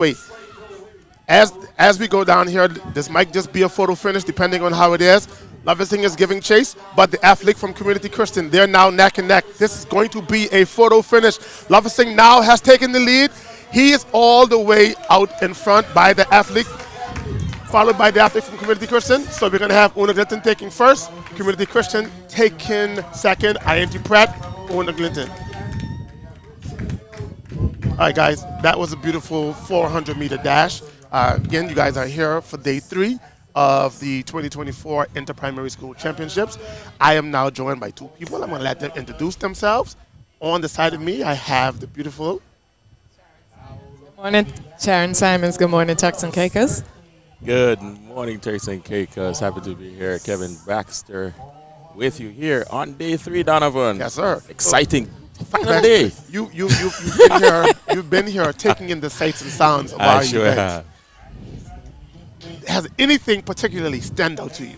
Wait, as we go down here, this might just be a photo finish depending on how it is. Lovesing is giving chase, but the athlete from Community Christian, they're now neck and neck. This is going to be a photo finish. Lovesing now has taken the lead. He is all the way out in front by the athlete, followed by the athlete from Community Christian. So we're going to have Una Glinton taking first, Community Christian taking second, INT Pratt, Una Glinton. All right, guys, that was a beautiful 400-meter dash. Again, you guys are here for day 3 of the 2024 Inter-Primary School Championships. I am now joined by 2 people. I'm going to let them introduce themselves. On the side of me, I have the beautiful... Good morning, Sharon Simons. Good morning, Turks and Caicos. Good morning, Turks and Caicos. Happy to be here. Kevin Baxter with you here on day 3, Donovan. Yes, sir. Exciting final day. You've been here taking in the sights and sounds of our sure event. have. Has anything particularly stand out to you?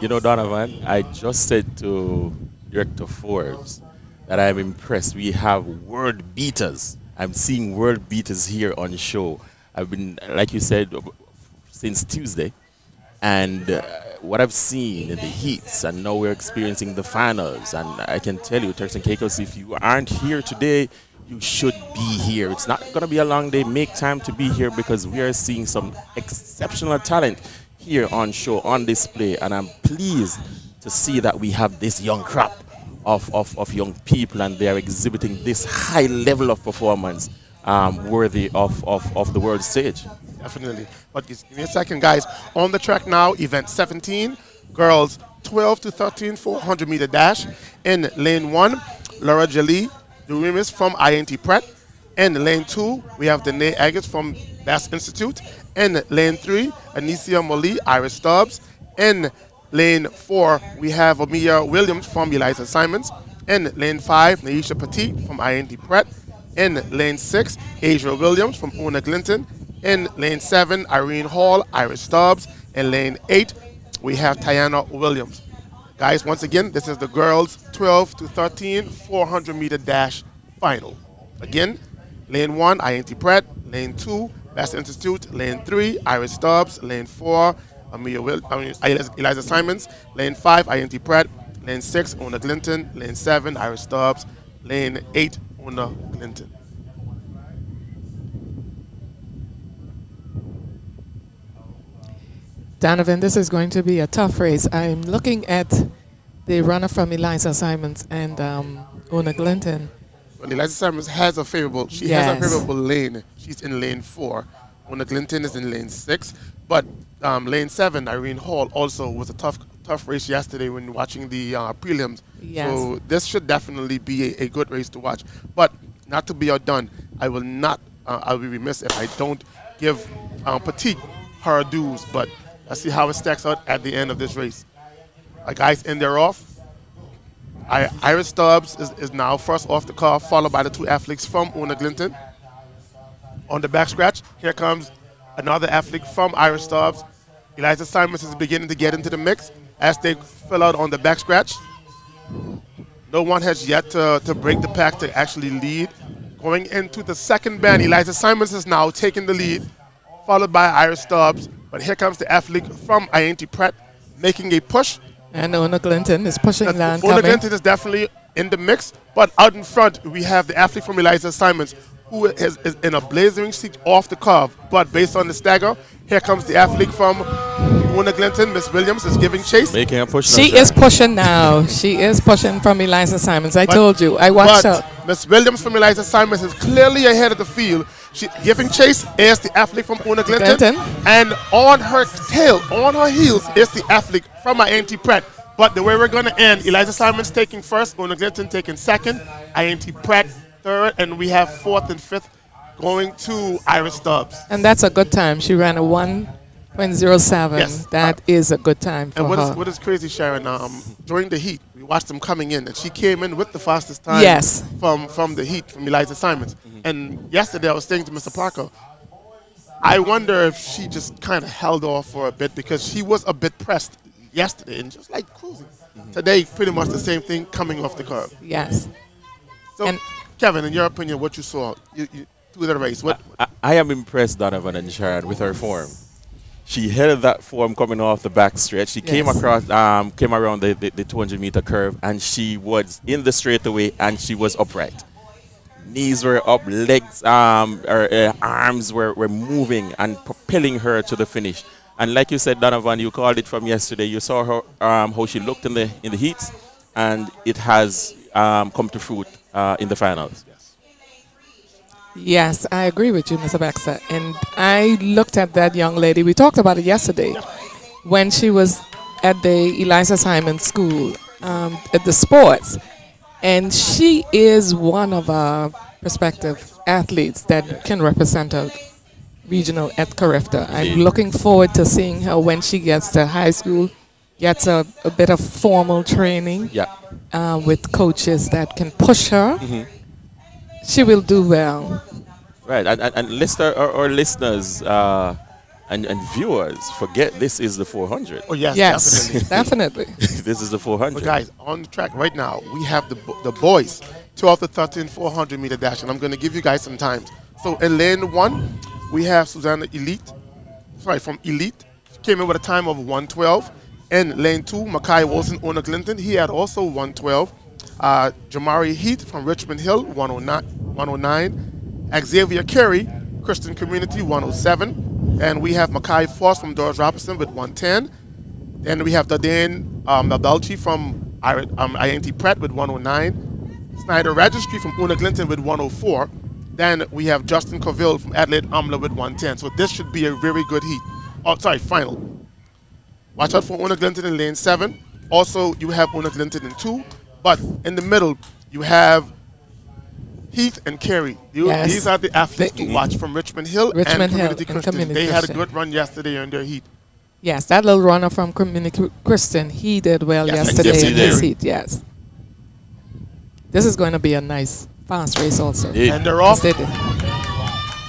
You know, Donovan, I just said to Director Forbes that I'm impressed. We have world beaters. I'm seeing world beaters here on show. I've been, like you said, since Tuesday. And what I've seen in the heats, and now we're experiencing the finals. And I can tell you, Turks and Caicos, if you aren't here today, you should be here. It's not going to be a long day. Make time to be here because we are seeing some exceptional talent here on show, on display. And I'm pleased to see that we have this young crop of young people, and they are exhibiting this high level of performance worthy of the world stage. Definitely. But give me a second, guys. On the track now, event 17, girls 12 to 13 400-meter dash. In lane 1, Laura Jolie Durimis from INT Pratt. In lane 2, we have Danae Agate from Bass Institute. In lane 3, Anicia Molly, Iris Stubbs. In lane 4, we have Amia Williams from Eliza Simons. In lane 5, Naisha Petit from INT Pratt. In lane 6, Asia Williams from Una Glinton. In lane 7, Irene Hall, Iris Stubbs. In lane 8, we have Tiana Williams. Guys, once again, this is the girls 12 to 13 400-meter dash final. Again, lane 1, INT Pratt. Lane 2, Bass Institute. Lane 3, Iris Stubbs. Lane 4, Eliza Simons. Lane 5, INT Pratt. Lane 6, Una Glinton. Lane 7, Iris Stubbs. Lane 8, Una Glinton. Donovan, this is going to be a tough race. I'm looking at the runner from Eliza Simons and Una Glinton. Well, Eliza Simons has a favorable. She has a favorable lane. She's in lane 4. Una Glinton is in lane 6. But lane 7, Irene Hall, also was a tough race yesterday when watching the prelims. Yes. So this should definitely be a good race to watch. But not to be outdone, I will not. I'll be remiss if I don't give Petite her dues. But let's see how it stacks out at the end of this race. Guys, in there off. Iris Stubbs is now first off the car, followed by the 2 athletes from Una Glinton. On the back scratch, here comes another athlete from Iris Stubbs. Eliza Simons is beginning to get into the mix as they fill out on the back scratch. No one has yet to break the pack to actually lead. Going into the second bend, Eliza Simons is now taking the lead, followed by Iris Stubbs. But here comes the athlete from INT Pratt making a push. And Una Glinton is pushing down. Una Glinton is definitely in the mix, but out in front we have the athlete from Eliza Simons who is in a blazing seat off the curve. But based on the stagger, here comes the athlete from Una Glinton. Miss Williams is giving chase. Making a push. She is pushing now. She is pushing from Eliza Simons. I told you. I watched her. Miss Williams from Eliza Simons is clearly ahead of the field. She giving chase is the athlete from Una Glinton. And on her tail, on her heels, is the athlete from INT Pratt. But the way we're going to end, Eliza Simons taking first, Una Glinton taking second, INT Pratt third, and we have fourth and fifth going to Iris Stubbs. And that's a good time. She ran a 1.07. Yes. That is a good time for and her. what is crazy, Sharon, during the heat, we watched them coming in, and she came in with the fastest time from the heat, from Eliza Simons. And yesterday I was saying to Mr. Parker, I wonder if she just kind of held off for a bit because she was a bit pressed yesterday and just like cruising. Today, pretty much the same thing coming off the curb. Yes. So, And Kevin, in your opinion, what you saw, to the race. I am impressed, Donovan and Sharon, with her form. She held that form coming off the back stretch. She came Yes. across, came around the 200-meter curve, and she was in the straightaway, and she was upright. Knees were up, legs, her arms were moving and propelling her to the finish. And like you said, Donovan, you called it from yesterday. You saw her how she looked in the heats, and it has come to fruit in the finals. Yes, I agree with you, Mr. Baxter. And I looked at that young lady. We talked about it yesterday when she was at the Eliza Simon School at the sports. And she is one of our prospective athletes that can represent a regional at Carifta. I'm Indeed. looking forward to seeing her when she gets to high school, gets a bit of formal training Yeah. with coaches that can push her. She will do well. Right, and our listeners and viewers forget this is the 400. Oh yes, Yes, definitely. definitely. This is the 400. But guys, on the track right now, we have the boys 12 to 13 400 meter dash, and I'm going to give you guys some times. So in lane 1, we have Susanna from Elite. She came in with a time of 112. In lane 2, Makai Wilson, Ona Clinton, he had also 112. Jamari Heat from Richmond Hill, 109. Xavier Carey, Christian Community, 107. And we have Makai Foss from Doris Robinson with 110. Then we have Dadain Mabelchi from INT Pratt with 109. Snyder Registry from Una Clinton with 104. Then we have Justin Coville from Adelaide Amla with 110. So this should be a very good heat. Oh, sorry, final. Watch out for Una Clinton in lane 7. Also, you have Una Clinton in 2. But in the middle, you have Heath and Carey. Yes. These are the athletes to watch from Richmond Hill Richmond and Hill Community and Christian. Community They had a Christian. good run yesterday in their heat. Yes, that little runner from Community Christian, he did well Yes, yesterday yes, he in his did. heat. Yes. This is going to be a nice, fast race also. Yeah. And they're off Yes, they did.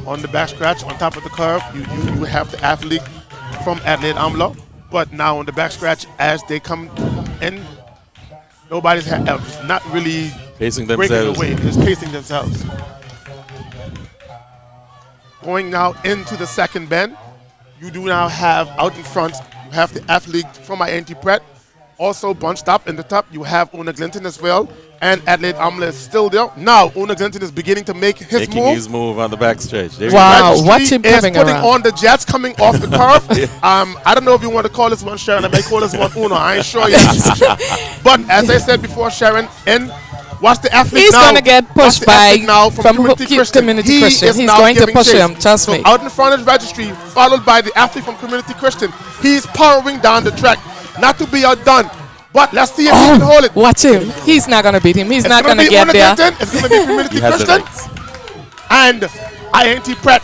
on the back scratch on top of the curve. You have the athlete from Adelaide Amla. But now on the back scratch, as they come in, nobody's not really Pacing breaking themselves. away. Just pacing themselves. Going now into the second bend, you do now have out in front, you have the athlete from INT Pratt. Also bunched up in the top, you have Una Clinton as well. And Adelaide Amla is still there. Now Una Clinton is beginning to make his Making move. his move on the backstretch. There Wow. you go. watch him Registry is coming putting around. on the jets coming off the curve. I don't know if you want to call this one Sharon. I may call this one Uno. I ain't sure yet. But as I said before, Sharon, and watch the athlete He's now. going to get Watch pushed the by athlete now from Community Christian. Community He Christian. is He's now going to giving push chase. him, trust So me. out in front is Registry, followed by the athlete from Community Christian. He's powering down the track. Not to be outdone, but let's see if he can hold it. Watch him. He's not going to beat him. He's It's not going gonna to be get Una there. Clinton, it's going to be Community He has the Christian. legs. And INT Pratt.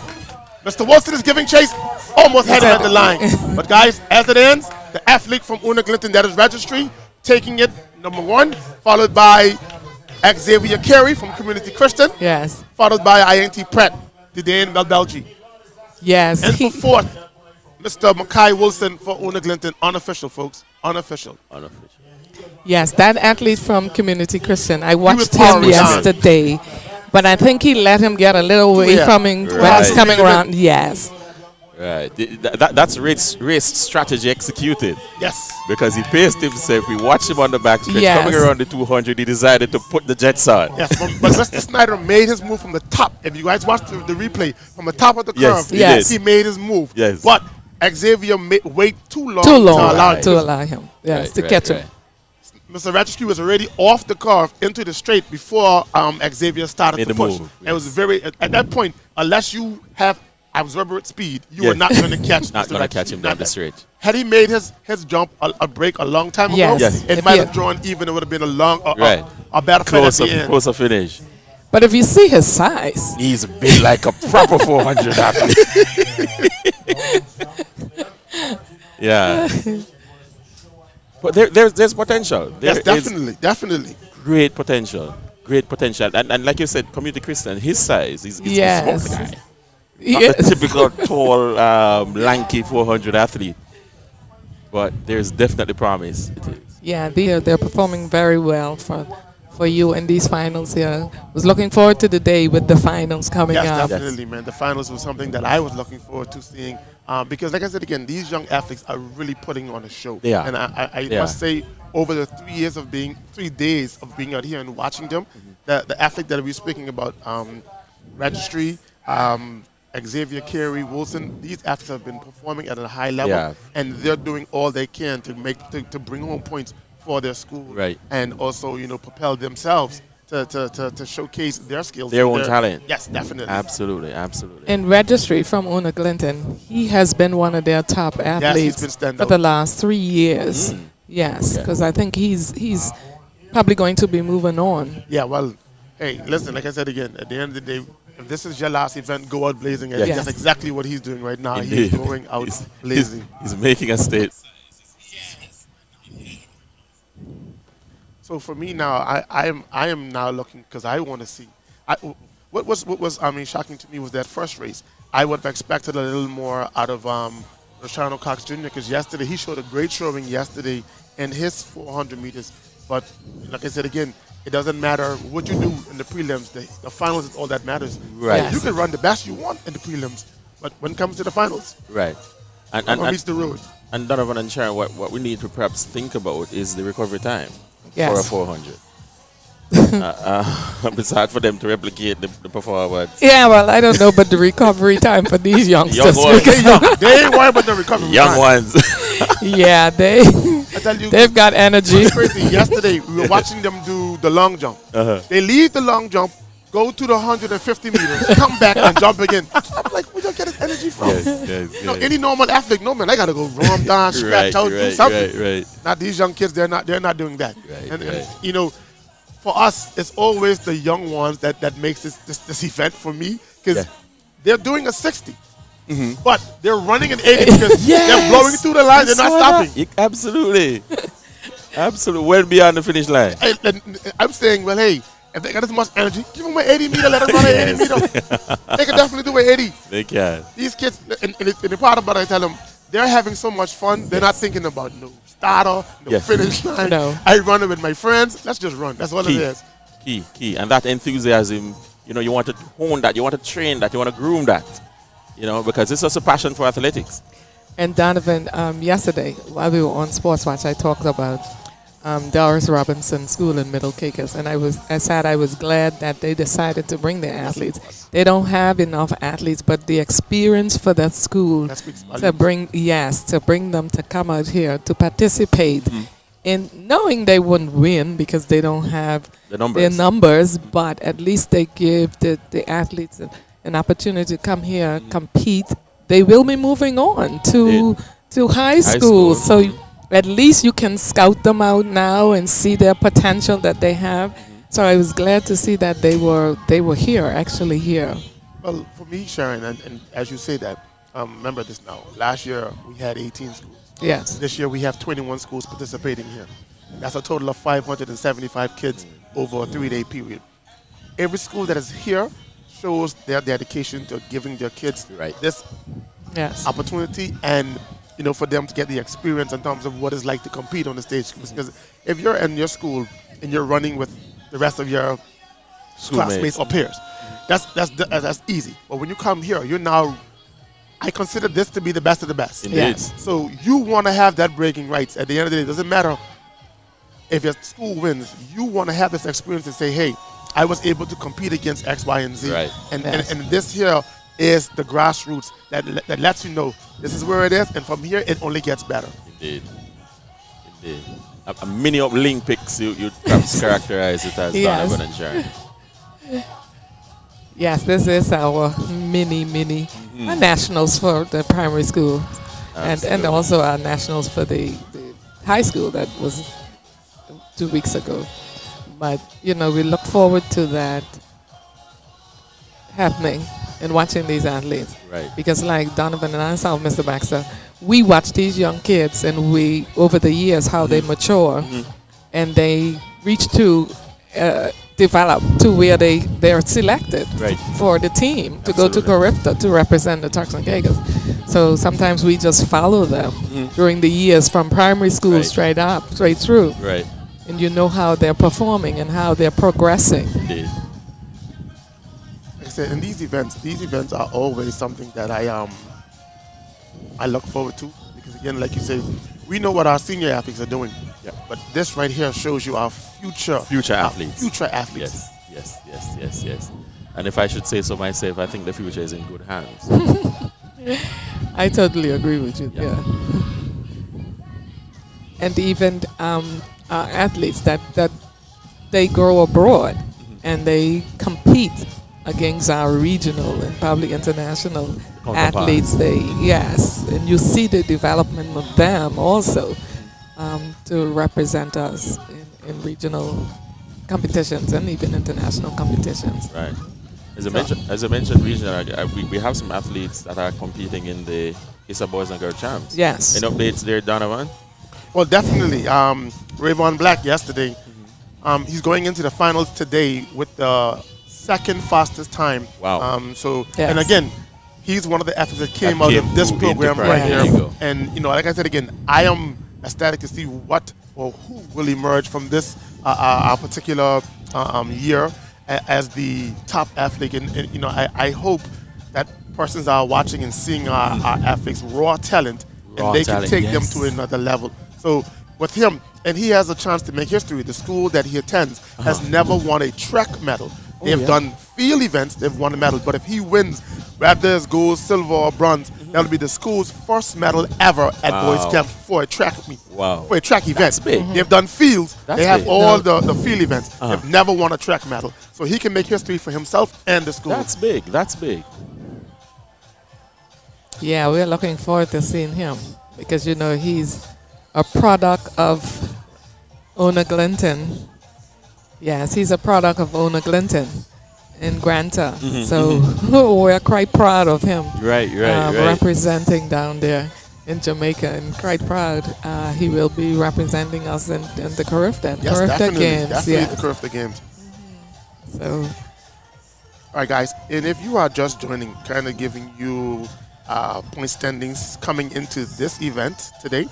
Mr. Wilson is giving chase, almost had him at the line. But guys, as it ends, the athlete from Una Clinton, that is Registry, taking it number 1, followed by Xavier Carey from Community Christian, Yes. followed by INT Pratt, Dadain Belbelgi. Yes. And He, for 4th, Mr. Makai Wilson for Una Clinton, unofficial, folks, unofficial. Unofficial. yes, that athlete from Community Christian. I watched him powering down. yesterday, but I think he let him get a little away Yeah. from him when Right. he's coming around. Yes. Right. That's race strategy executed. Yes. Because he paced himself. We watched him on the backstretch. Yes. Coming around the 200, he decided to put the jets on. Yes, but Mr. Snyder made his move from the top. If you guys watched the replay, from the top of the Yes, curve, he Yes. did. he made his move. Yes. But Xavier wait too long, Too long to allow to allow him. Yes, Right, to right, catch him. right. Mr. Registry was already off the curve into the straight before Xavier started Made to the push. move, It was very at that point. Unless you have absorbent speed, you are Yes. not going to catch. Not Mr. going to Registry. catch him down the stretch. Had he made his jump a break a long time ago, Yes. Yes. it If might he have had- drawn even. It would have been Right. a better fight at the end. Closer finish. But if you see his size, He's built like a proper 400 athlete. Yeah. But there's potential. There Yes, is definitely. great potential. Great potential. And like you said, Community Christian, his size is Yes. a small guy. Not a typical tall, lanky 400 athlete. But there's definitely promise. It is. yeah, they're performing very well for for you in these finals here. Was looking forward to the day with the finals coming Yes, up. definitely, man. The finals was something that I was looking forward to seeing because, like I said again, these young athletes are really putting on a show. They are. And I They must are. say, over the 3 days of being out here and watching them, the athlete that we're speaking about, Registry, Xavier Carey, Wilson, these athletes have been performing at a high level, Yeah. and they're doing all they can to bring home points for their school, Right. and also propel themselves to showcase their skills, Their own talent. Yes, definitely. Absolutely, absolutely. In Registry from Una Clinton, he has been one of their top athletes been standout. for the last 3 years. Yes, Okay. because I think he's probably going to be moving on. Yeah, well, hey, listen, like I said again, at the end of the day, if this is your last event, go out blazing. And Yes. that's exactly what he's doing right now. Indeed. He's going out blazing. He's making a state. So for me now, I am now looking because I want to see. What was shocking to me was that first race. I would have expected a little more out of Rashano Cox Jr. because yesterday he showed a great showing yesterday in his 400 meters. But like I said again, it doesn't matter what you do in the prelims. The finals is all that matters. Right. Yes. You can run the best you want in the prelims, but when it comes to the finals, Right. And rubber meets the road. and Donovan and Sharon, what we need to perhaps think about is the recovery time Yes. for a 400. It's hard for them to replicate the performance. Yeah, well, I don't know, but the recovery time for these youngsters. Young ones. because- They ain't worried about the recovery. Young time. ones. yeah, I tell you, they've got energy. it's crazy. Yesterday, we were watching them do the long jump. They leave the long jump, go to the 150 meters, come back and jump again. I'm like, where do you get his energy from? Any normal athlete, no man, I gotta go run down, scratch out, do something. right. Not these young kids. They're not doing that. Right, and right. For us, it's always the young ones that makes this event for me because Yeah. they're doing a 60. But they're running an 80 because they're blowing through the line. They're not stopping. Absolutely. Absolutely. Well beyond the finish line. And I'm saying, well, hey, if they got this much energy, give them an 80 meter, let them run an 80 meter. They can definitely do an 80. They can. These kids, and the part about it, I tell them, they're having so much fun, they're not thinking about no starter, no Yes. finish line. No. I run it with my friends, let's just run. That's all Key. it is. Key. And that enthusiasm, you want to hone that, you want to train that, you want to groom that. Because it's just a passion for athletics. And Donovan, yesterday, while we were on Sports Watch, I talked about Doris Robinson School in Middle Caucus, and I said I was glad that they decided to bring their athletes. They don't have enough athletes, but the experience for that school That speaks to volumes. bring them to come out here to participate in knowing they wouldn't win because they don't have The numbers. their numbers, but at least they give the athletes an opportunity to come here, compete. They will be moving on to high school. school. So at least you can scout them out now and see their potential that they have. So I was glad to see that they were here, actually here. Well, for me, Sharon, and as you say that, remember this now. Last year, we had 18 schools. Yes. This year, we have 21 schools participating here. That's a total of 575 kids over a 3-day period. Every school that is here shows their dedication to giving their kids Right. this Yes. opportunity and for them to get the experience in terms of what it's like to compete on the stage. Because if you're in your school and you're running with the rest of your classmates or peers, that's easy. But when you come here, I consider this to be the best of the best. Indeed. Yes. So you want to have that bragging rights. At the end of the day, it doesn't matter if your school wins. You want to have this experience and say, hey, I was able to compete against X, Y, and Z. Right. And, Yes. and this here is the grassroots that lets you know this is where it is, and from here it only gets better. Indeed. A mini Olympics, you perhaps characterize it as Yes. Donovan and Sharon. Yes, this is our mini nationals for the primary school, and Absolutely. also our nationals for the high school that was 2 weeks ago. But we look forward to that happening and watching these athletes. Right. Because like Donovan and I saw, Mr. Baxter, we watch these young kids and we over the years how they mature and they reach to develop to where they're selected Right. for the team to go to Absolutely. Carifta to represent the Turks and Caicos. So sometimes we just follow them during the years from primary school Right. straight through. Right. and you know how they're performing and how they're progressing. Indeed. Like I said, in these events are always something that I look forward to because again, like you say, we know what our senior athletes are doing. Yeah. But this right here shows you our Future our athletes. future athletes. Yes. And if I should say so myself, I think the future is in good hands. I totally agree with you. Yeah. Yeah. And even our athletes that they go abroad and they compete against our regional and probably international Counterparts. athletes. Yes, and you see the development of them also to represent us in regional competitions and even international competitions. Right. As I mentioned, regional, we have some athletes that are competing in the ISA Boys and Girls Champs. Yes. Any updates there, Donovan? Well, definitely. Rayvon Black yesterday, he's going into the finals today with the second fastest time. Wow. Yes. And again, he's one of the athletes that came That out came of this through program Enterprise. right There here. you go. And, like I said again, I am ecstatic to see what or who will emerge from this our particular year as the top athlete. And I hope that persons are watching and seeing our athletes' raw talent Raw and they talent, can take yes. them to another level. So with him, and he has a chance to make history. The school that he attends has never won a track medal. They've done field events, they've won a medal. But if he wins, whether it's gold, silver, or bronze, that'll be the school's first medal ever at Wow. boys camp for a track meet. Wow. For a track event. That's big. They've done fields. That's they have big. all the field events. Uh-huh. They've never won a track medal. So he can make history for himself and the school. That's big. That's big. Yeah, we're looking forward to seeing him because he's a product of Ona Glinton. Yes, he's a product of Ona Glinton in Granta. So we're quite proud of him. Right. Representing down there in Jamaica, and quite proud he will be representing us in the Carifta Yes, definitely. Games. Definitely Yes. the Carifta Games. So All right, guys, and if you are just joining, kind of giving you point standings coming into this event today.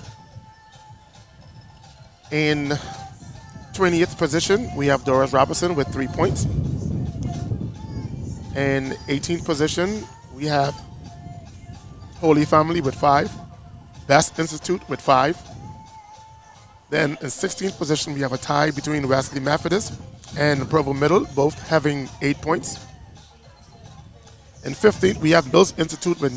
In 20th position, we have Doris Robertson with 3 points. In 18th position, we have Holy Family with 5. Best Institute with 5. Then in 16th position, we have a tie between Wesley Methodist and Provo Middle, both having 8 points. In 15th, we have Mills Institute with